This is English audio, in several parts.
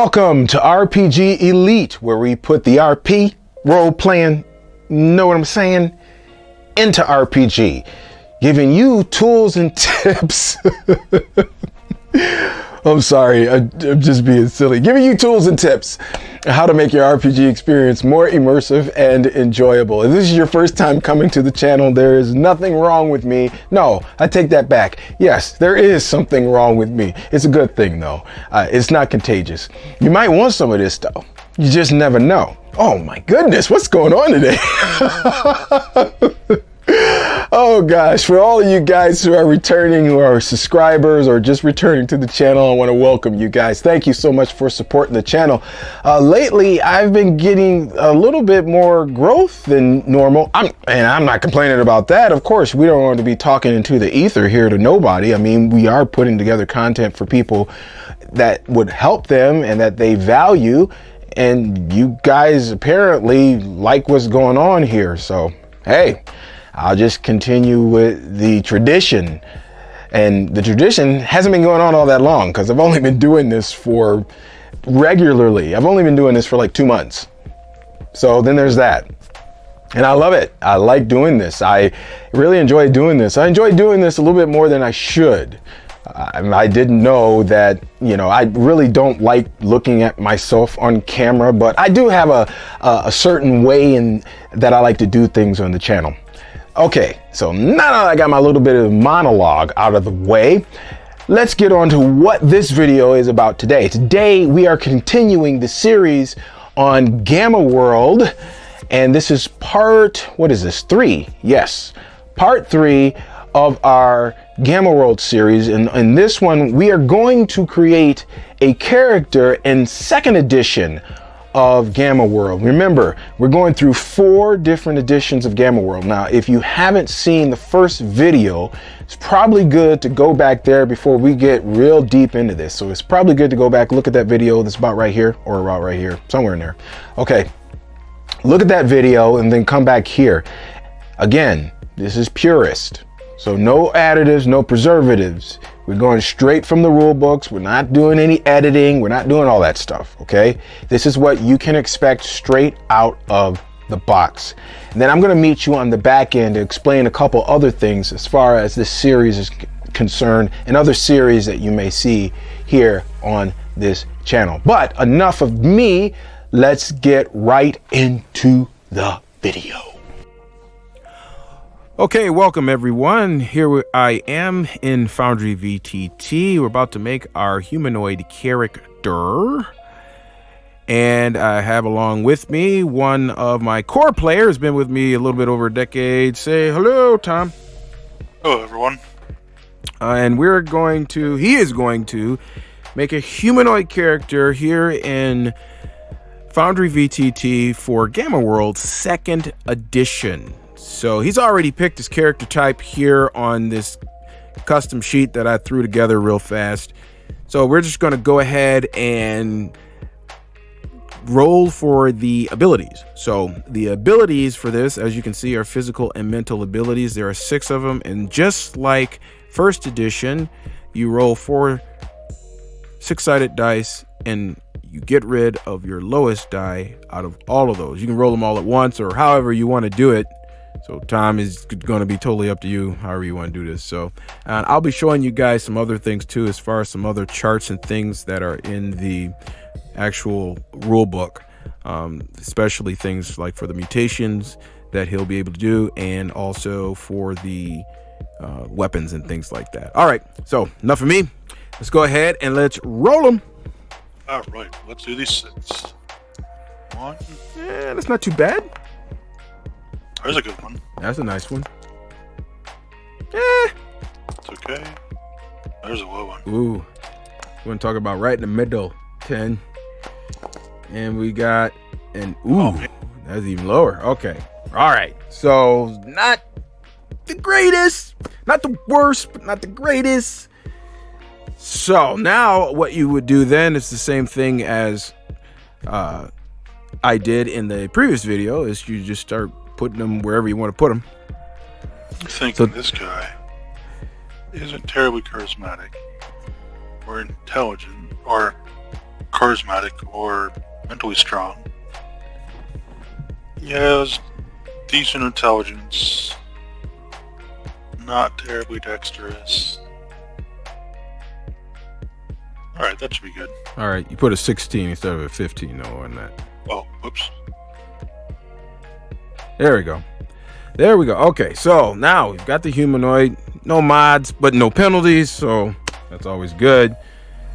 Welcome to RPG Elite, where we put the RP, role-playing, know what I'm saying, into RPG, giving you tools and tips. I'm sorry, I'm just being silly. Giving you tools and tips on how to make your RPG experience more immersive and enjoyable. If this is your first time coming to the channel, there is nothing wrong with me. No, I take that back. Yes, there is something wrong with me. It's a good thing though. It's not contagious. You might want some of this though. You just never know. Oh my goodness, what's going on today? Oh gosh, for all of you guys who are returning, who are subscribers or just returning to the channel, I want to welcome you guys. Thank you so much for supporting the channel. Lately, I've been getting a little bit more growth than normal. I'm not complaining about that. Of course, we don't want to be talking into the ether here to nobody. I mean, we are putting together content for people that would help them and that they value. And you guys apparently like what's going on here. So, hey. I'll just continue with the tradition. And the tradition hasn't been going on all that long because I've only been doing this for regularly. I've only been doing this for like 2 months. So then there's that. And I love it. I like doing this. I really enjoy doing this. I enjoy doing this a little bit more than I should. I didn't know that, you know, I really don't like looking at myself on camera, but I do have a certain way that I like to do things on the channel. Okay, so now that I got my little bit of monologue out of the way, let's get on to what this video is about today. Today, we are continuing the series on Gamma World, and this is part, what is this, 3? Yes, part 3 of our Gamma World series. And in this one, we are going to create a character in 2nd edition of Gamma World. Remember, we're going through 4 different editions of Gamma World. Now, if you haven't seen the first video, it's probably good to go back there before we get real deep into this. So it's probably good to go back, look at that video that's about right here, or about right here, somewhere in there. Okay, look at that video and then come back here. Again, this is purist. So no additives, no preservatives. We're going straight from the rule books. We're not doing any editing. We're not doing all that stuff, okay? This is what you can expect straight out of the box. And then I'm going to meet you on the back end to explain a couple other things as far as this series is concerned and other series that you may see here on this channel. But enough of me. Let's get right into the video. Okay, welcome everyone. Here I am in Foundry VTT. We're about to make our humanoid character. And I have along with me one of my core players, been with me a little bit over a decade. Say hello, Tom. Hello, everyone. And he is going to make a humanoid character here in Foundry VTT for Gamma World 2nd edition. So he's already picked his character type here on this custom sheet that I threw together real fast. So we're just going to go ahead and roll for the abilities. So the abilities for this, as you can see, are physical and mental abilities. There are 6 of them. And just like 1st edition, you roll 4 6-sided dice and you get rid of your lowest die out of all of those. You can roll them all at once or however you want to do it. So time is going to be totally up to you, however you want to do this. So I'll be showing you guys some other things too, as far as some other charts and things that are in the actual rule book, especially things like for the mutations that he'll be able to do, and also for the weapons and things like that. All right, so enough of me. Let's go ahead and let's roll them. All right, let's do these 6. 1. Yeah, that's not too bad. There's a good one. That's a nice one. It's okay. There's a low one. Ooh. We're going to talk about right in the middle. 10. And we got an ooh. That's even lower. Okay. All right. So not the greatest. Not the worst, but not the greatest. So now what you would do then is the same thing as I did in the previous video, is you just start putting them wherever you want to put them. I'm thinking this guy isn't terribly charismatic or intelligent or charismatic or mentally strong. He has decent intelligence. Not terribly dexterous. Alright, that should be good. All right, you put a 16 instead of a 15 though on that. Oh, whoops. There we go. There we go. Okay, so now we've got the humanoid. No mods, but no penalties, so that's always good.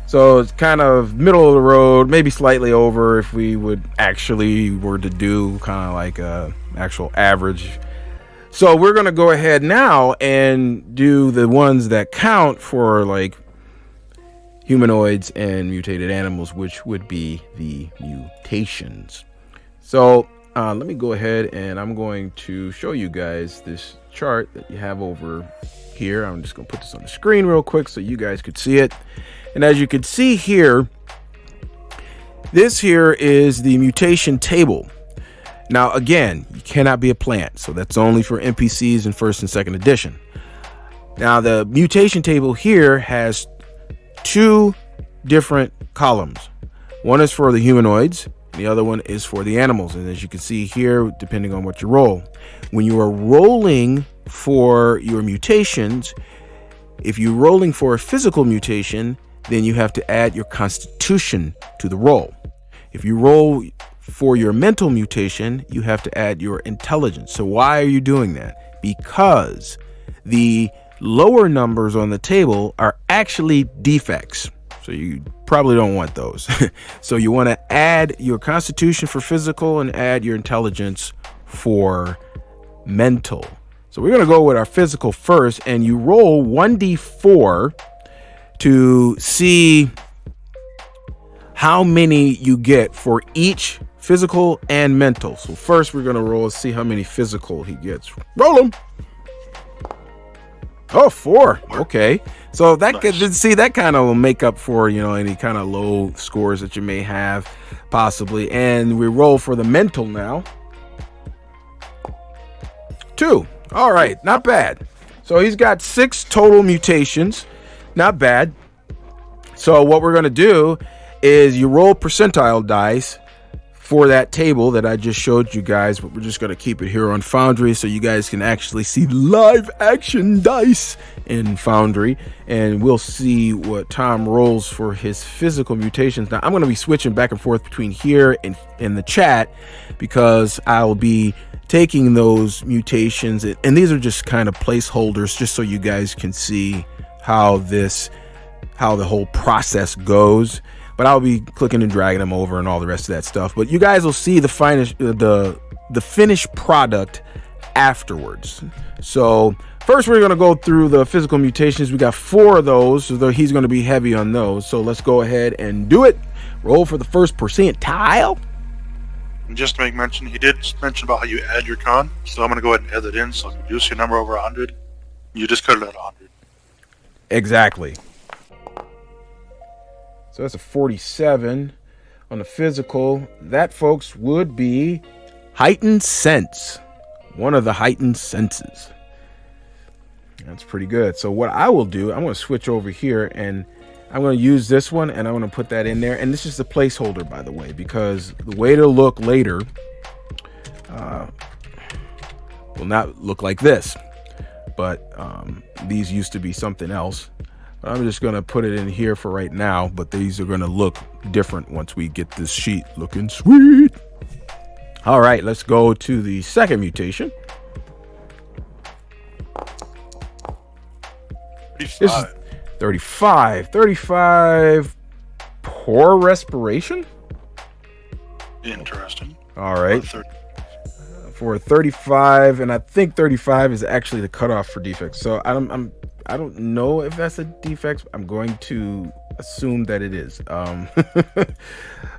So it's kind of middle of the road, maybe slightly over if we were to do kind of like a actual average. So we're going to go ahead now and do the ones that count for like humanoids and mutated animals, which would be the mutations. So let me go ahead and I'm going to show you guys this chart that you have over here. I'm just going to put this on the screen real quick so you guys could see it. And as you can see here, this here is the mutation table. Now, again, you cannot be a plant, so that's only for NPCs in first and second edition. Now, the mutation table here has two different columns. One is for the humanoids, the other one is for the animals. And as you can see here, depending on what you roll, when you are rolling for your mutations, if you're rolling for a physical mutation, then you have to add your constitution to the roll. If you roll for your mental mutation, you have to add your intelligence. So why are you doing that? Because the lower numbers on the table are actually defects. So you probably don't want those. So you want to add your constitution for physical and add your intelligence for mental. So we're going to go with our physical first, and you roll 1d4 to see how many you get for each physical and mental. So first we're going to roll, see how many physical he gets. Roll them. Oh, 4. Okay. So that nice. That kind of will make up for, any kind of low scores that you may have possibly. And we roll for the mental now. 2. All right. Not bad. So he's got 6 total mutations. Not bad. So what we're going to do is you roll percentile dice for that table that I just showed you guys, but we're just going to keep it here on Foundry so you guys can actually see live action dice in Foundry, and we'll see what Tom rolls for his physical mutations. Now I'm going to be switching back and forth between here and in the chat because I'll be taking those mutations, and these are just kind of placeholders just so you guys can see how the whole process goes. But I'll be clicking and dragging them over and all the rest of that stuff. But you guys will see the finished product afterwards. So first we're going to go through the physical mutations. We got 4 of those, so he's going to be heavy on those. So let's go ahead and do it. Roll for the first percentile. And just to make mention, he did mention about how you add your con. So I'm going to go ahead and add that in. So if you do see a number over 100, you just cut it at 100. Exactly. So that's a 47 on the physical. That, folks, would be Heightened Sense. One of the Heightened Senses. That's pretty good. So what I will do, I'm going to switch over here and I'm going to use this one and I'm going to put that in there. And this is a placeholder, by the way, because the way it'll look later will not look like this. But these used to be something else. I'm just going to put it in here for right now, but these are going to look different once we get this sheet looking sweet. All right, let's go to the second mutation. 35. 35. Poor respiration. Interesting. All right. For 35, and I think 35 is actually the cutoff for defects. So I don't know if that's a defect. I'm going to assume that it is.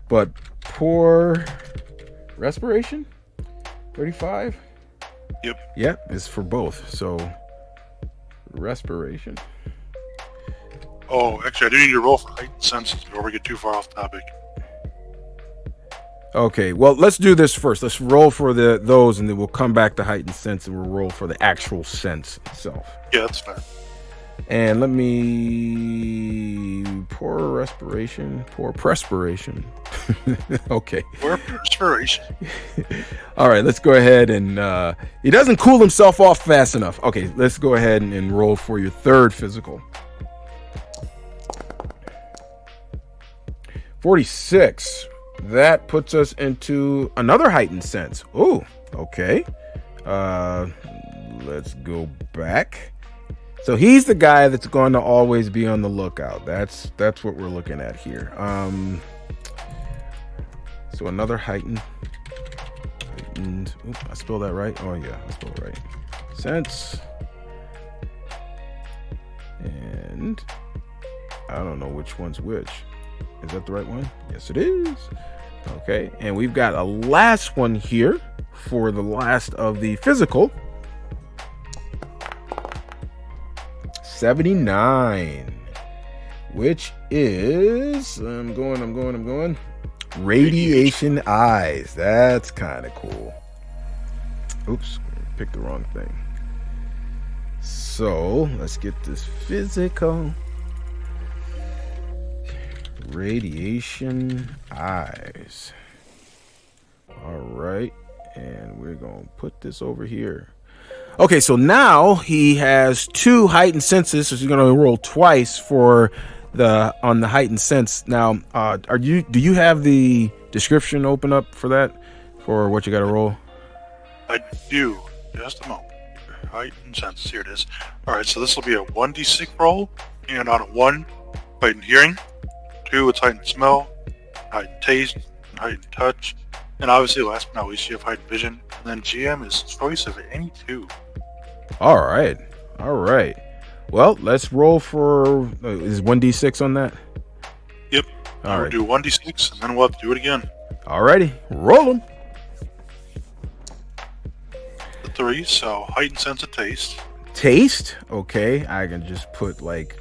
But poor respiration, 35. Yep. Yep, it's for both. So respiration. Oh, actually, I do need to roll for Heightened Senses before we get too far off topic. Okay, well, let's do this first. Let's roll for those, and then we'll come back to Heightened Sense, and we'll roll for the actual sense itself. Yeah, that's fair. And let me do poor respiration, poor perspiration. Okay. Poor perspiration. All right, let's go ahead and he doesn't cool himself off fast enough. Okay, let's go ahead and roll for your third physical. 46. That puts us into another heightened sense. Oh, okay. Let's go back. So he's the guy that's going to always be on the lookout. That's what we're looking at here. So another heightened. Oops, I spelled that right. Oh yeah, I spelled it right. Sense. And I don't know which one's which. Is that the right one? Yes, it is. Okay, and we've got a last one here for the last of the physical. 79, which is I'm going. Radiation eyes. That's kind of cool. Oops, picked the wrong thing. So let's get this physical. Radiation eyes. All right, and we're gonna put this over here. Okay, so now he has 2 heightened senses, so he's gonna roll twice for on the heightened sense. Now, do you have the description open up for that, for what you got to roll? I do. Just a moment. Heightened senses. Here it is. All right, so this will be a 1d6 roll, and on a 1, heightened hearing. 2, it's heightened smell, heightened taste, and heightened touch, and obviously, last but not least, you have heightened vision. And then GM is choice of any 2. All right. Well, let's roll for is 1d6 on that? Yep. All right. We'll do 1d6, and then we'll have to do it again. Alrighty, roll them. The 3, so heightened sense of taste. Taste, okay. I can just put like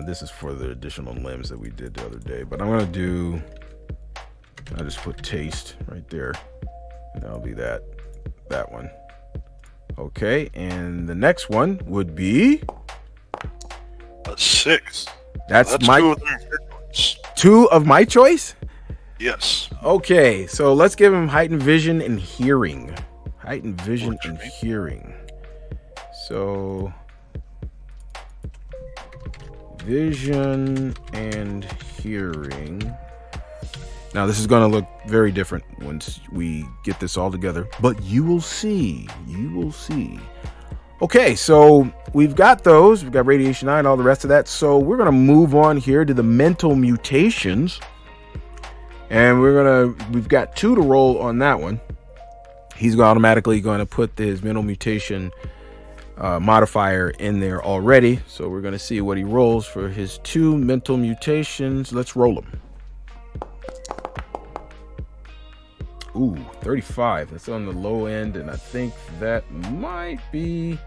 this is for the additional limbs that we did the other day, but I'll just put taste right there. And that'll be that one. Okay, and the next one would be a 6. That's my 2 of them are choice. 2 of my choice? Yes. Okay, so let's give him heightened vision and hearing. Heightened vision and hearing. So vision and hearing. Now this is going to look very different once we get this all together, but you will see. Okay, so we've got those. We've got radiation eye and all the rest of that. So we're going to move on here to the mental mutations. And we've got 2 to roll on that one. He's automatically going to put his mental mutation modifier in there already. So we're going to see what he rolls for his 2 mental mutations. Let's roll them. Ooh, 35. That's on the low end, and I think that might be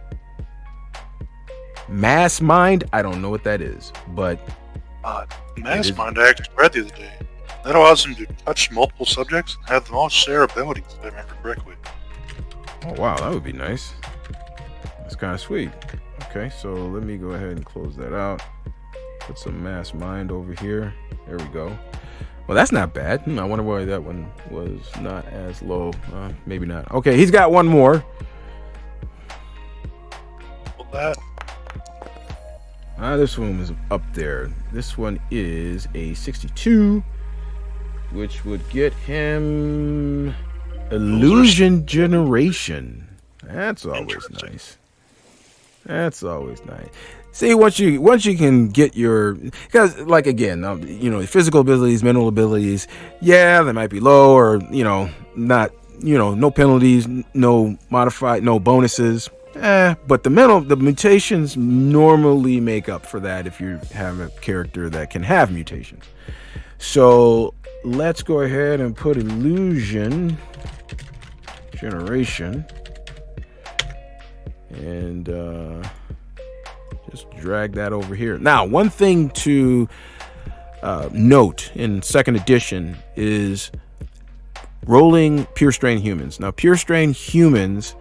mass mind. I don't know what that is, but mass mind I actually read the other day. That allows him to touch multiple subjects and have them all share abilities, if I remember correctly. Oh wow, that would be nice. That's kind of sweet. Okay, so let me go ahead and close that out. Put some mass mind over here. There we go. Well, that's not bad. I wonder why that one was not as low. Maybe not. Okay, he's got one more. That. This one is up there. This one is a 62, which would get him illusion generation. That's always nice. See, once you can get your, because like again, physical abilities, mental abilities, yeah, they might be low or not, no penalties, no modified, no bonuses. But the mutations normally make up for that if you have a character that can have mutations. So let's go ahead and put illusion generation and just drag that over here. Now, one thing to note in 2nd edition is rolling pure strain humans. Now, pure strain humans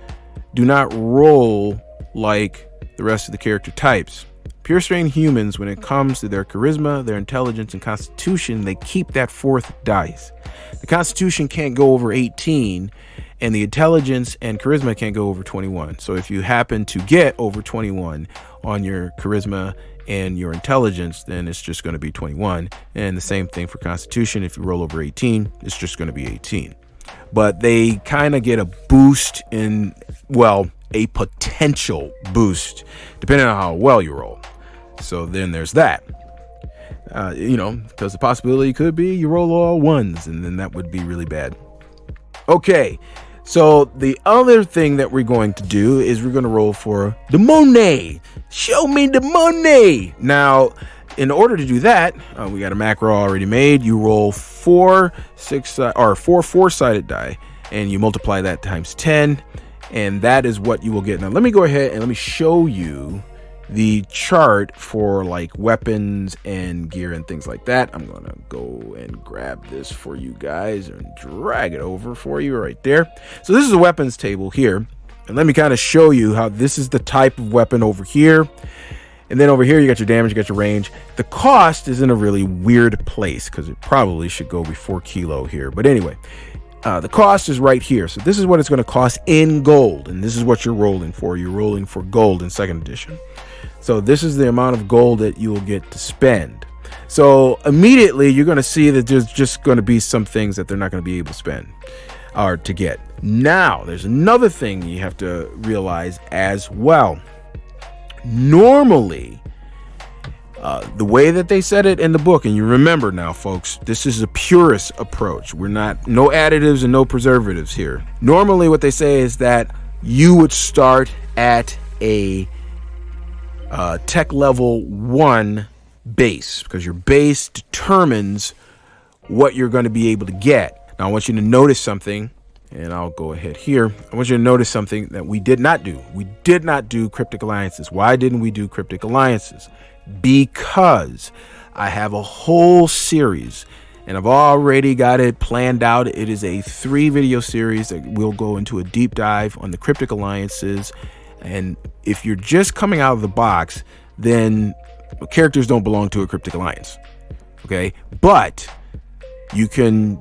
do not roll like the rest of the character types. Pure strain humans, when it comes to their charisma, their intelligence, and constitution, they keep that fourth dice. The constitution can't go over 18, and the intelligence and charisma can't go over 21. So if you happen to get over 21 on your charisma and your intelligence, then it's just going to be 21. And the same thing for constitution. If you roll over 18, it's just going to be 18. But they kind of get a boost in, well, a potential boost, depending on how well you roll. So then there's that, because the possibility could be you roll all ones, and then that would be really bad. Okay, so the other thing that we're going to do is we're going to roll for the money. Show me the money. Now, in order to do that, we got a macro already made. You roll four four-sided die, and you multiply that times 10, and that is what you will get. Now, let me go ahead and let me show you the chart for like weapons and gear and things like that. I'm gonna go and grab this for you guys and drag it over for you right there. So this is a weapons table here, and let me kind of show you how this is the type of weapon over here. And then over here you got your damage, you got your range. The cost is in a really weird place because it probably should go before kilo here, but anyway, the cost is right here. So this is what it's going to cost in gold, and this is what you're rolling for. You're rolling for gold in second edition. So this is the amount of gold that you will get to spend. So immediately you're going to see that there's just going to be some things that they're not going to be able to spend or to get. Now, there's another thing you have to realize as well. Normally, the way that they said it in the book, and you remember now, folks, this is a purist approach. We're not, no additives and no preservatives here. Normally what they say is that you would start at a tech level 1 base, because your base determines what you're going to be able to get. Now I want you to notice something, and I'll go ahead here. I want you to notice something that we did not do. We did not do cryptic alliances. Why didn't we do cryptic alliances? Because I have a whole series, and I've already got it planned out. It is a 3-video series that will go into a deep dive on the cryptic alliances. And if you're just coming out of the box, then characters don't belong to a cryptic alliance. Okay, but you can,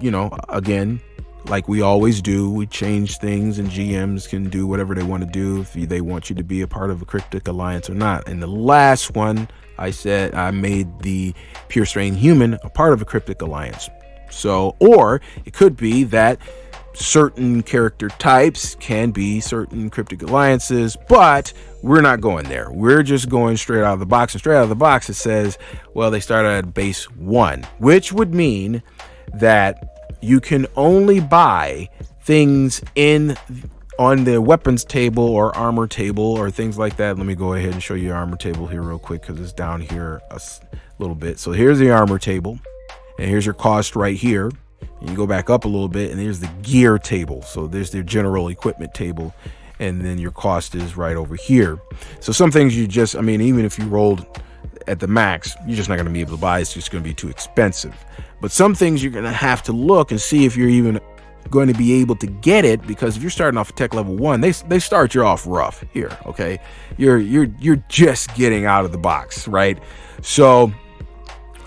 again, like we always do, we change things, and GMs can do whatever they want to do if they want you to be a part of a cryptic alliance or not. And the last one, I said I made the pure strain human a part of a cryptic alliance. So, or it could be that certain character types can be certain cryptic alliances, but we're not going there. We're just going straight out of the box. And straight out of the box, it says, well, they started at base 1, which would mean that you can only buy things on the weapons table or armor table or things like that. Let me go ahead and show you your armor table here real quick, because it's down here a little bit. So here's the armor table, and here's your cost right here. And you go back up a little bit, and there's the gear table. So there's the general equipment table, and then your cost is right over here. So some things even if you rolled at the max, you're just not going to be able to buy. It's just going to be too expensive. But some things you're going to have to look and see if you're even going to be able to get it, because if you're starting off at tech level 1, they start you off rough here. Okay, you're just getting out of the box, right? So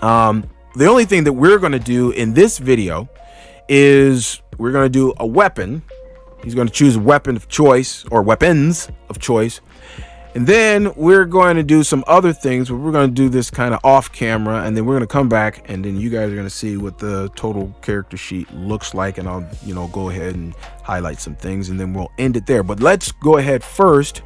the only thing that we're going to do in this video is we're going to do a weapon. He's going to choose a weapon of choice, or weapons of choice. And then we're going to do some other things, but we're going to do this kind of off camera, and then we're going to come back, and then you guys are going to see what the total character sheet looks like, and I'll, go ahead and highlight some things, and then we'll end it there. But let's go ahead first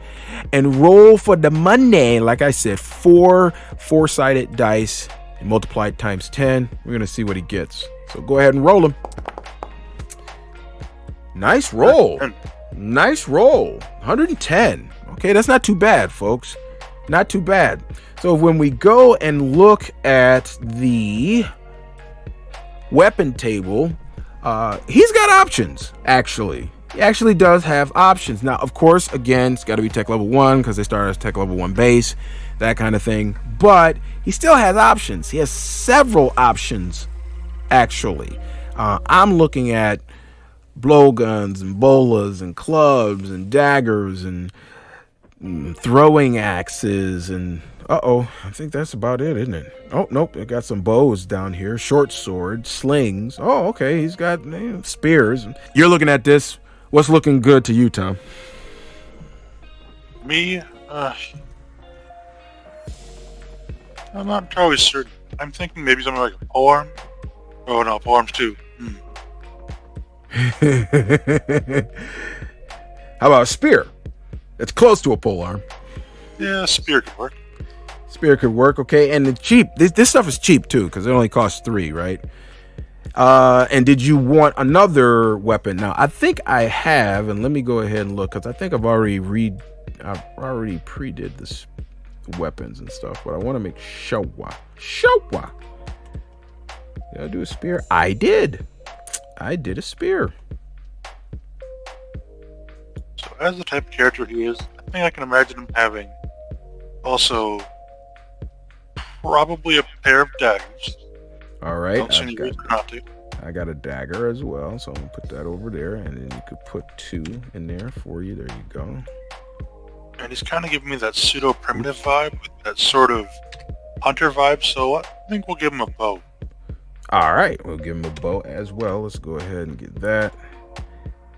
and roll for the money. Like I said, 4 four-sided dice and multiplied times 10. We're going to see what he gets. So go ahead and roll him. Nice roll. Nice roll. 110. Okay, that's not too bad, folks. Not too bad. So when we go and look at the weapon table, he's got options, actually. He actually does have options. Now, of course, again, it's got to be tech level 1 because they start as tech level 1 base, that kind of thing. But he still has options. He has several options, actually. I'm looking at blowguns and bolas and clubs and daggers and throwing axes, and I think that's about it, isn't it? Oh, nope, it got some bows down here, short swords, slings. Oh, okay, he's got spears. You're looking at this. What's looking good to you, Tom? Me, I'm not entirely certain. I'm thinking maybe something like a polearm. Oh no, polearms too. How about a spear? It's close to a polearm. Yeah, spear could work. Spear could work, okay. And it's cheap. This stuff is cheap too, because it only costs 3, right? And did you want another weapon? Now, I think I have, and let me go ahead and look, because I think I've already pre-did this weapons and stuff, but I want to make sure. Did I do a spear? I did a spear. So as the type of character he is, I think I can imagine him having also probably a pair of daggers. All right, I got a dagger as well, so I'm gonna put that over there, and then you could put 2 in there for you. There you go. And he's kind of giving me that pseudo-primitive vibe, with that sort of hunter vibe, so I think we'll give him a bow. All right, we'll give him a bow as well. Let's go ahead and get that.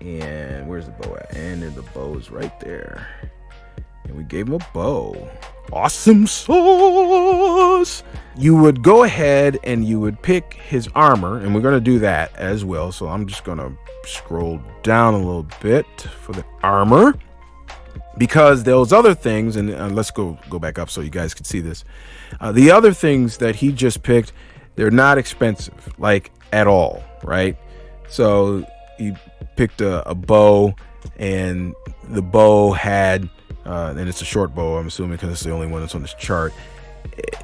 And where's the bow at? And then the bow is right there. And we gave him a bow. Awesome sauce! You would go ahead and you would pick his armor, and we're going to do that as well. So I'm just going to scroll down a little bit for the armor, because those other things, and let's go back up so you guys can see this. The other things that he just picked, they're not expensive, like at all, right? So he picked a bow, and the bow had, and it's a short bow, I'm assuming, because it's the only one that's on this chart.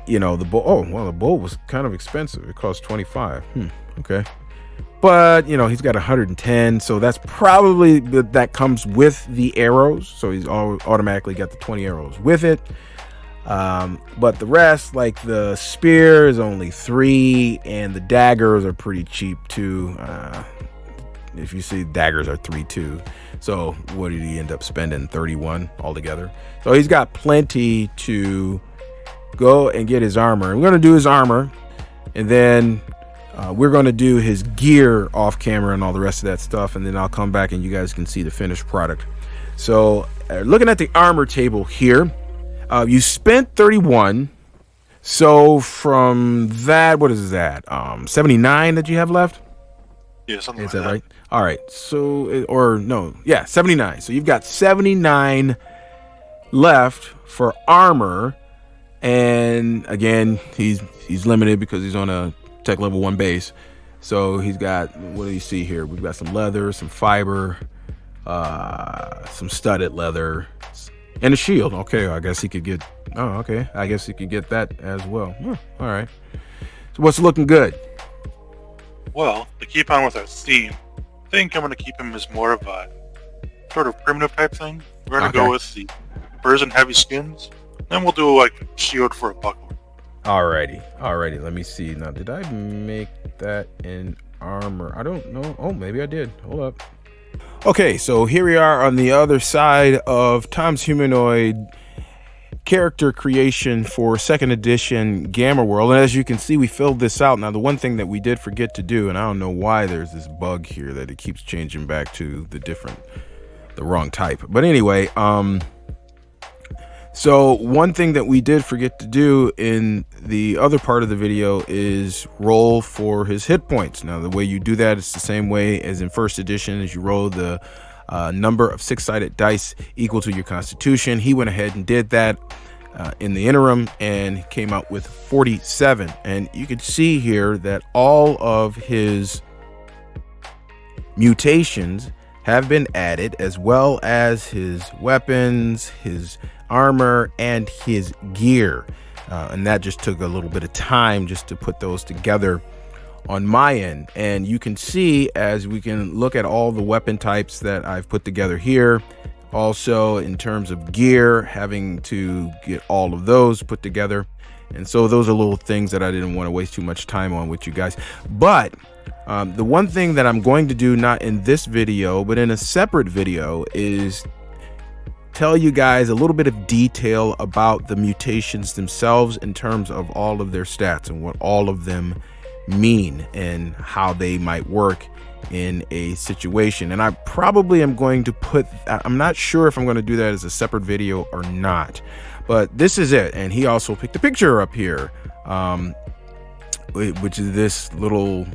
The bow, the bow was kind of expensive. It cost 25. Okay. But, he's got 110, so that's probably, that comes with the arrows. So he's automatically got the 20 arrows with it. But the rest, like the spear, is only 3, and the daggers are pretty cheap too. If you see, daggers are 3 too. So what did he end up spending? 31 altogether. So he's got plenty to go and get his armor. We're going to do his armor, and then we're going to do his gear off camera and all the rest of that stuff, and then I'll come back and you guys can see the finished product. So looking at the armor table here, you spent 31. So from that, what is that? 79 that you have left? Yeah, something is like that right? All right. So, 79. So you've got 79 left for armor. And again, he's limited because he's on a tech level 1 base. So he's got, what do you see here? We've got some leather, some fiber, some studded leather, and a shield. Okay, I guess he could get, I guess he could get that as well. All right. So what's looking good? Well, to keep on with our theme, I think I'm going to keep him as more of a sort of primitive type thing. We're going to go with the furs and heavy skins. Then we'll do like a shield for a buckler. Alrighty. Let me see. Now, did I make that in armor? I don't know. Oh, maybe I did. Hold up. Okay, so here we are on the other side of Tom's Humanoid character creation for 2nd edition Gamma World. And as you can see, we filled this out. Now, the one thing that we did forget to do, and I don't know why there's this bug here that it keeps changing back to the wrong type. But anyway, so one thing that we did forget to do in the other part of the video is roll for his hit points. Now, the way you do that is the same way as in 1st edition, as you roll the number of 6-sided dice equal to your constitution. He went ahead and did that in the interim and came out with 47. And you can see here that all of his mutations have been added, as well as his weapons, his armor, and his gear. And that just took a little bit of time just to put those together on my end. And you can see, as we can look at all the weapon types that I've put together here, also in terms of gear, having to get all of those put together. And so those are little things that I didn't want to waste too much time on with you guys. But the one thing that I'm going to do, not in this video, but in a separate video, is tell you guys a little bit of detail about the mutations themselves in terms of all of their stats and what all of them mean and how they might work in a situation. And I probably am going to I'm not sure if I'm going to do that as a separate video or not, but this is it. And he also picked a picture up here, which is this little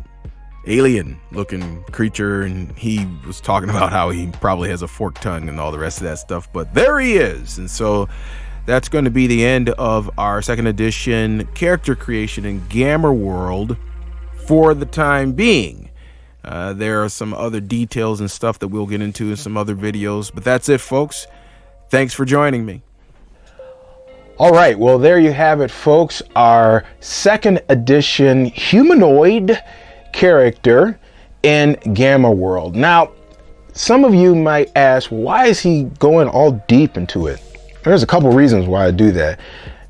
alien looking creature, and he was talking about how he probably has a forked tongue and all the rest of that stuff, but there he is. And so that's going to be the end of our second edition character creation in Gamma World for the time being. There are some other details and stuff that we'll get into in some other videos, but that's it, folks. Thanks for joining me. All right, well, there you have it, folks. Our second edition humanoid character in Gamma World. Now, some of you might ask, why is he going all deep into it? There's a couple reasons why I do that.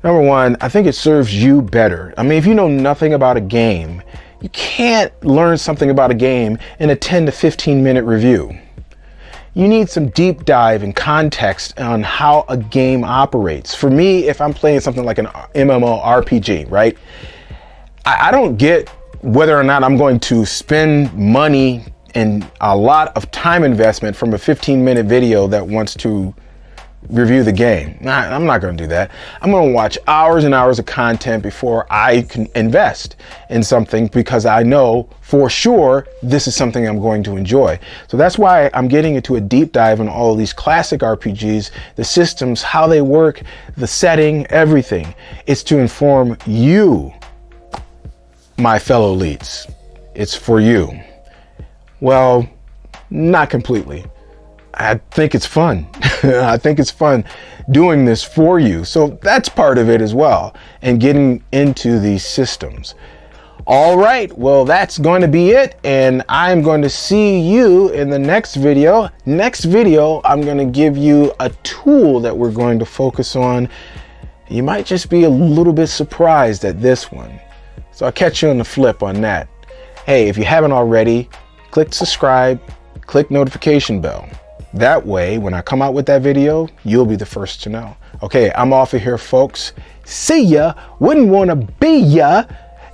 Number one, I think it serves you better. I mean, if you know nothing about a game, you can't learn something about a game in a 10 to 15 minute review. You need some deep dive and context on how a game operates. For me, if I'm playing something like an MMORPG, right? I don't get whether or not I'm going to spend money and a lot of time investment from a 15-minute video that wants to review the game. I'm not going to do that. I'm going to watch hours and hours of content before I can invest in something, because I know for sure this is something I'm going to enjoy. So that's why I'm getting into a deep dive on all of these classic RPGs, the systems, how they work, the setting, everything. It's to inform you, my fellow elites. It's for you. Well, not completely. I think it's fun. I think it's fun doing this for you. So that's part of it as well, and getting into these systems. All right, well, that's going to be it, and I'm going to see you in the next video. Next video, I'm going to give you a tool that we're going to focus on. You might just be a little bit surprised at this one. So I'll catch you on the flip on that. Hey, if you haven't already, click subscribe, click notification bell. That way, when I come out with that video, you'll be the first to know. Okay, I'm off of here, folks. See ya. Wouldn't want to be ya.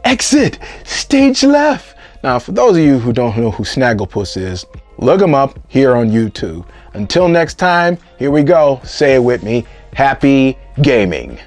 Exit. Stage left. Now, for those of you who don't know who Snagglepuss is, look him up here on YouTube. Until next time, here we go. Say it with me. Happy gaming.